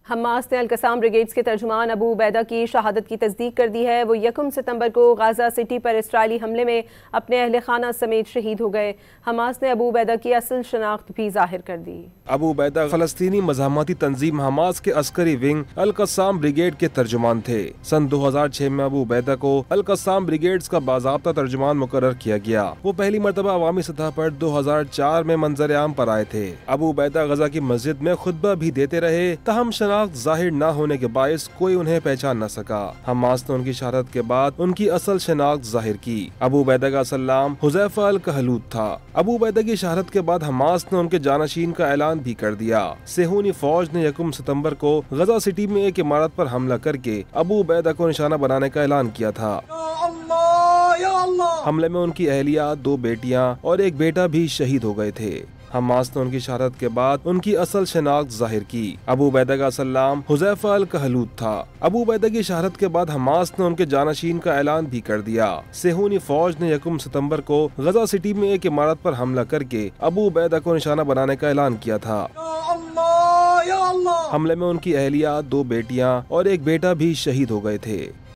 Hamas نے Al-Qassam brigades کے ترجمان ابو عبیدہ کی شہادت کی تصدیق کر دی ہے۔ وہ 1 ستمبر کو غزہ سٹی پر اسرائیلی حملے میں اپنے اہل خانہ سمیت شہید ہو گئے۔ حماس نے ابو عبیدہ کی اصل شناخت بھی ظاہر کر دی۔ ابو عبیدہ فلسطینی مزاحمتی تنظیم حماس کے عسکری ونگ القسام بریگیڈ کے ترجمان تھے۔ سن 2006 میں ابو عبیدہ کو القسام بریگیڈز کا باضابطہ ترجمان مقرر کیا گیا۔ وہ پہلی مرتبہ عوامی سطح پر 2004 میں منظر عام پر آئے تھے۔ ابو عبیدہ غزہ کی مسجد میں خطبہ بھی دیتے رہے، تاہم شناخت ظاہر نہ ہونے کے باعث کوئی انہیں پہچان نہ سکا۔ حماس نے ان کی شہادت کے بعد ان کی اصل شناخت ظاہر کی۔ ابو عبیدہ کا اصل نام حذیفہ الکہلوت تھا۔ ابو عبیدہ کی شہادت کے بعد حماس نے ان کے جانشین کا اعلان بھی کر دیا۔ صہیونی فوج نے 1 ستمبر کو غزہ سٹی میں ایک عمارت پر حملہ کر کے ابو عبیدہ کو نشانہ بنانے کا اعلان کیا تھا۔ حملے میں ان کی اہلیہ، 2 بیٹیاں اور ایک بیٹا بھی شہید ہو گئے تھے۔ حماس نے ان کی شہادت کے بعد ان کی اصل شناخت ظاہر کی۔ ابو عبیدہ کا اصل نام حذیفہ الکہلوت تھا۔ ابو عبیدہ کی شہادت کے بعد حماس نے ان کے جانشین کا اعلان بھی کر دیا۔ صہیونی فوج نے 1 ستمبر کو غزہ سٹی میں ایک عمارت پر حملہ کر کے ابو عبیدہ کو نشانہ بنانے کا اعلان کیا تھا۔ حملے میں ان کی اہلیہ، 2 بیٹیاں اور ایک بیٹا بھی شہید ہو گئے تھے۔